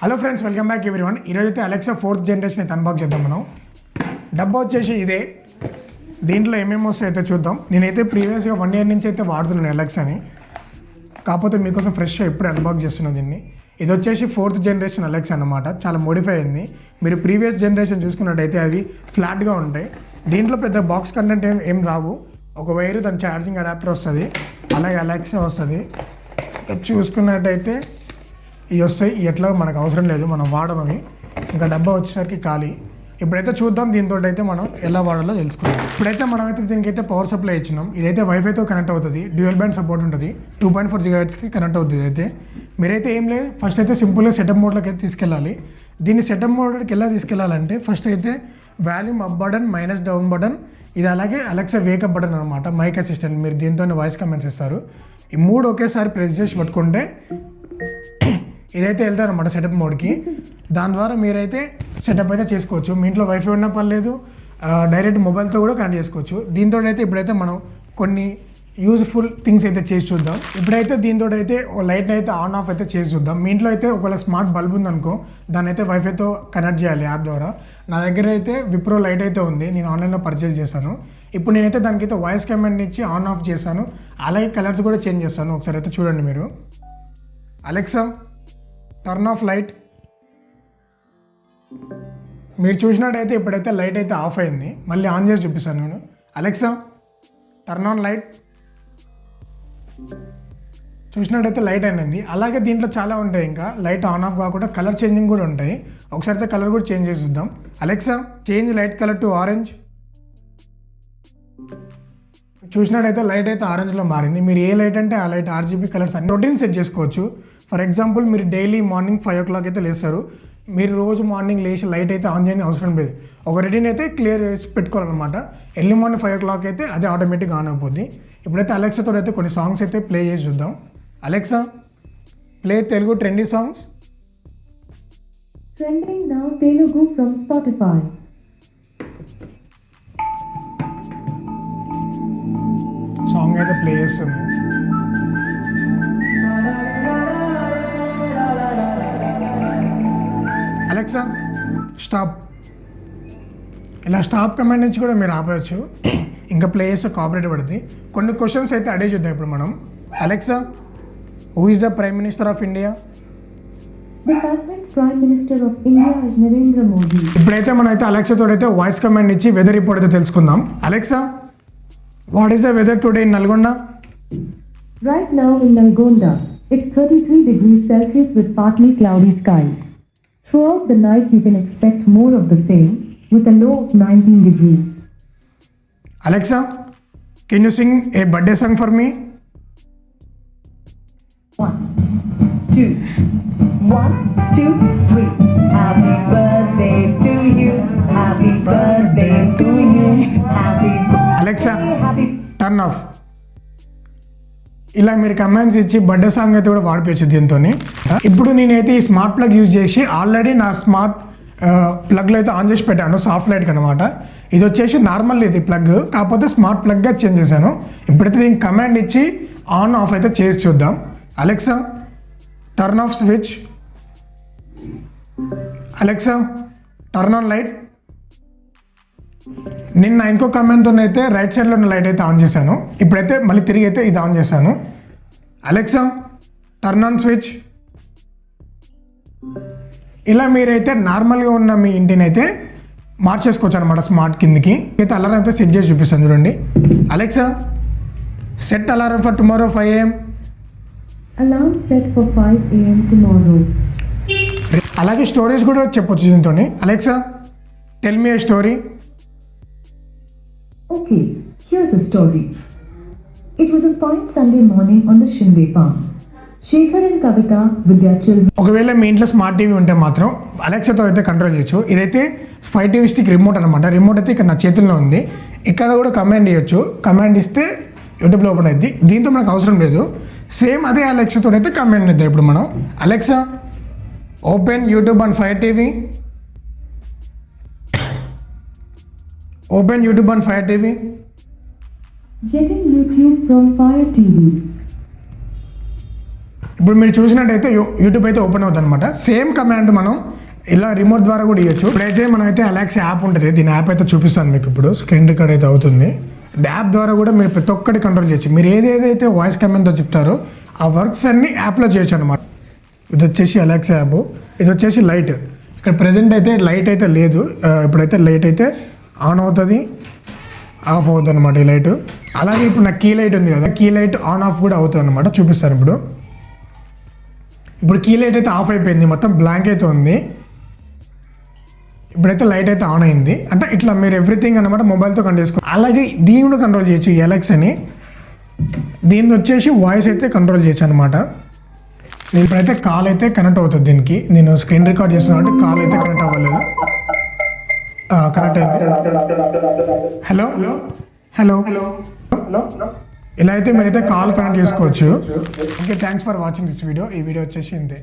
Hello friends, welcome back everyone. ఈరోజైతే Alexa 4th generation అయితే unbox చేద్దాం. మనం డబ్బా వచ్చేసి ఇదే. దీంట్లో ఏమేమి వస్తాయో అయితే చూద్దాం. నేనైతే ప్రీవియస్గా 1 year నుంచి అయితే వాడుతున్నాను అలెక్సాని. కాకపోతే మీకోసం ఫ్రెష్గా ఎప్పుడు అన్బాక్స్ చేస్తున్నాను దీన్ని. ఇది వచ్చేసి 4th జనరేషన్ అలెక్సా అన్నమాట. చాలా మోడిఫై అయింది. మీరు ప్రీవియస్ జనరేషన్ చూసుకున్నట్టయితే అవి ఫ్లాట్గా ఉంటాయి. దీంట్లో పెద్ద బాక్స్ కంటెంట్ ఏం రావు. ఒక వైరు దాని ఛార్జింగ్ అడాప్టర్ వస్తుంది, అలాగే అలెక్సా వస్తుంది. చూసుకున్నట్టయితే ఇవి వస్తాయి. ఎట్లా మనకు అవసరం లేదు, మనం వాడమని. ఇంకా డబ్బా వచ్చేసరికి ఖాళీ. ఇప్పుడైతే చూద్దాం దీంతో అయితే మనం ఎలా వాడాలో తెలుసుకుందాం. ఇప్పుడైతే మనమైతే దీనికైతే పవర్ సప్లై ఇచ్చినాం. ఇదైతే వైఫైతో కనెక్ట్ అవుతుంది, డ్యూయల్ బ్యాండ్ సపోర్ట్ ఉంటుంది, 2.4 GHzకి కనెక్ట్ అవుతుంది. అయితే మీరైతే ఏం లేదు, ఫస్ట్ అయితే సింపుల్గా సెటప్ మోడ్లోకి అయితే తీసుకెళ్ళాలి. దీన్ని సెటప్ మోడ్కి ఎలా తీసుకెళ్ళాలంటే ఫస్ట్ అయితే volume up button, minus down button, ఇది అలాగే అలెక్సా వేకప్ బటన్ అనమాట. మైక్ అసిస్టెంట్, మీరు దీంతోనే వాయిస్ కమెంట్స్ ఇస్తారు. ఈ 3 ఒకేసారి ప్రెస్ చేసి పట్టుకుంటే ఇదైతే వెళ్తారన్నమాట సెటప్ మోడ్కి. దాని ద్వారా మీరైతే సెటప్ అయితే చేసుకోవచ్చు. మీ ఇంట్లో వైఫై ఉన్నా పర్లేదు, డైరెక్ట్ మొబైల్తో కూడా కనెక్ట్ చేసుకోవచ్చు. దీంతో అయితే ఇప్పుడైతే మనం కొన్ని యూజ్ఫుల్ థింగ్స్ అయితే చేసి చూద్దాం. ఇప్పుడైతే దీంతో అయితే లైట్ అయితే ఆన్ ఆఫ్ అయితే చేసి చూద్దాం. మీ ఇంట్లో అయితే ఒకవేళ స్మార్ట్ బల్బ్ ఉందనుకో, దాన్ని అయితే వైఫైతో కనెక్ట్ చేయాలి యాప్ ద్వారా. నా దగ్గర అయితే విప్రో లైట్ అయితే ఉంది, నేను ఆన్లైన్లో పర్చేస్ చేశాను. ఇప్పుడు నేనైతే దానికైతే వాయిస్ కమాండ్ ఇచ్చి ఆన్ ఆఫ్ చేశాను, అలాగే కలర్స్ కూడా చేంజ్ చేస్తాను. ఒకసారి అయితే చూడండి మీరు. Alexa turn off light. మీరు చూసినట్టయితే ఇప్పుడైతే లైట్ అయితే ఆఫ్ అయింది. మళ్ళీ ఆన్ చేసి చూపిస్తాను నేను. Alexa turn on light. చూసినట్టయితే లైట్ అయినది. అలాగే దీంట్లో చాలా ఉంటాయి, ఇంకా లైట్ ఆన్ ఆఫ్ కాకుండా కలర్ చేంజింగ్ కూడా ఉంటాయి. ఒకసారి అయితే కలర్ కూడా చేంజ్ చేసి చూద్దాం. Alexa change light colour to orange. చూసినట్టయితే లైట్ అయితే ఆరెంజ్లో మారింది. మీరు ఏ లైట్ అంటే ఆ లైట్ RGB కలర్స్ అన్ని రొటీన్ సెట్ చేసుకోవచ్చు. ఫర్ ఎగ్జాంపుల్ మీరు డైలీ మార్నింగ్ 5 o'clock అయితే లేస్తారు. మీరు రోజు మార్నింగ్ లేచి లైట్ అయితే ఆన్ చేయని అవసరం లేదు. ఒక రొటీన్ అయితే క్లియర్ చేసి పెట్టుకోవాలన్నమాట. ఎర్లీ మార్నింగ్ 5 o'clock అయితే అదే ఆటోమేటిక్గా ఆన్ అయిపోద్ది. ఇప్పుడైతే అలెక్సాతో అయితే కొన్ని సాంగ్స్ అయితే ప్లే చేసి చూద్దాం. Alexa play Telugu trendy songs. Trending now Telugu from Spotify. Song అయితే ప్లే చేస్తుంది. Alexa stop. ఇలా స్టాప్ కమాండ్ నుంచి కూడా మీరు ఆపవచ్చు. ఇంకా ప్లే చేస్తే కాపరేట్ పడుతుంది. కొన్ని క్వశ్చన్స్ అయితే అడిగి చూద్దాం ఇప్పుడు మనం. Alexa who is the prime minister of India? The current Prime Minister of India is Narendra Modi. ఇప్పుడైతే మనం అయితే అలెక్సాతో అయితే వాయిస్ కమాండ్ ఇచ్చి వెదర్ రిపోర్ట్ అయితే తెలుసుకుందాం. Alexa what is the weather today in Nalgonda? Right now in Nalgonda, it's 33 degrees Celsius with partly cloudy skies. Throughout the night you can expect more of the same with a low of 19 degrees. Alexa, can you sing a birthday song for me? 1, 2, 1, 2, 3. Happy birthday to you. Happy birthday to you. Happy birthday. Alexa, Happy. turn off. ఇలా మీరు commands ఇచ్చి birthday song అయితే కూడా వాడిపోవచ్చు దీంతో. ఇప్పుడు నేనైతే ఈ smart plug use చేసి ఆల్రెడీ నా స్మార్ట్ ప్లగ్లో అయితే ఆన్ చేసి పెట్టాను, సాఫ్ట్ లైట్కి అనమాట. ఇది వచ్చేసి నార్మల్ ఇది ప్లగ్, కాకపోతే స్మార్ట్ ప్లగ్గా చేంజ్ చేశాను. ఇప్పుడైతే దీనికి కమాండ్ ఇచ్చి ఆన్ ఆఫ్ అయితే చేసి చూద్దాం. Alexa turn off switch. Alexa turn on light. నిన్న ఇంకో కమాండ్తో అయితే రైట్ సైడ్లో ఉన్న లైట్ అయితే ఆన్ చేశాను. ఇప్పుడైతే మళ్ళీ తిరిగి అయితే ఇది ఆన్ చేశాను. Alexa turn on switch. ఇలా మీరైతే నార్మల్గా ఉన్న మీ ఇంటిని అయితే మార్చేసుకోవచ్చు అనమాట స్మార్ట్ కిందికి. అయితే అలారం అయితే సెట్ చేసి చూపిస్తాను చూడండి. Alexa set alarm for tomorrow 5 AM. Alarm set for 5 AM tomorrow. అలాగే స్టోరీస్ కూడా చెప్పొచ్చు దీంతో. Alexa tell me A story. Okay, here's a story. It was a fine Sunday morning on the Shinde farm. Shekhar and Kavita with their children. ఒకవేళ మీ ఇంట్లో smart TV ఉంటే మాత్రం అలెక్సాతో అయితే control చేయొచ్చు. ఇదైతే 5 TV స్టిక్ రిమోట్ అనమాట. Remote అయితే ఇక్కడ నా చేతుల్లో ఉంది. ఇక్కడ కూడా కమాండ్ ఇవ్వచ్చు. కమాండ్ ఇస్తే యూట్యూబ్లో ఓపెన్ అయింది. దీంతో మనకు అవసరం లేదు. సేమ్ అదే అలెక్సాతో అయితే కమాండ్ ఇద్దాం ఇప్పుడు మనం. Alexa open YouTube on Fire TV. Open YouTube on Fire TV. Getting YouTube from Fire TV. ఇప్పుడు మీరు చూసినట్టయితే యూట్యూబ్ అయితే ఓపెన్ అవుతుంది అనమాట. సేమ్ కమాండ్ మనం ఇలా రిమోట్ ద్వారా కూడా ఇవ్వచ్చు. ఇప్పుడైతే మనం అయితే అలెక్సా యాప్ ఉంటుంది, దీని యాప్ అయితే చూపిస్తాను మీకు. ఇప్పుడు స్క్రీన్ రికార్డ్ అయితే అవుతుంది. యాప్ ద్వారా కూడా మీరు ప్రతి ఒక్కటి కంట్రోల్ చేయొచ్చు. మీరు ఏదైతే వాయిస్ కమాండ్తో చెప్తారో ఆ వర్క్స్ అన్ని యాప్లో చేయొచ్చు అనమాట. ఇది వచ్చేసి అలెక్సా యాప్, ఇది వచ్చేసి లైట్. ఇక్కడ ప్రెజెంట్ అయితే లైట్ అయితే లేదు, ఇప్పుడైతే లైట్ అయితే ఆన్ అవుతుంది, ఆఫ్ అవుతుంది అనమాట ఈ లైట్. అలాగే ఇప్పుడు నాకు కీ లైట్ ఉంది కదా, కీ లైట్ ఆన్ ఆఫ్ కూడా అవుతుంది అనమాట. చూపిస్తాను ఇప్పుడు కీ లైట్ అయితే ఆఫ్ అయిపోయింది, మొత్తం బ్లాంక్ అయితే ఉంది. ఇప్పుడైతే లైట్ అయితే ఆన్ అయింది. అంటే ఇట్లా మీరు ఎవ్రీథింగ్ అనమాట మొబైల్తో కంట్రోల్ చేసుకో. అలాగే దీన్ని కూడా కంట్రోల్ చేయొచ్చు, ఈ అలెక్సాని. దీన్ని వచ్చేసి వాయిస్ అయితే కంట్రోల్ చేయొచ్చు అనమాట. నేను ఇప్పుడైతే కాల్ అయితే కనెక్ట్ అవుతుంది దీనికి. నేను స్క్రీన్ రికార్డ్ చేస్తున్నాను అంటే కాల్ అయితే కనెక్ట్ అవ్వలేదు. కనెక్ట్ అయింది. హలో హలో ఇలా అయితే మీరైతే కాల్ కనెక్ట్ చేసుకోవచ్చు. Okay, thanks for watching this video. ఈ వీడియో వచ్చేసి ఇంతే.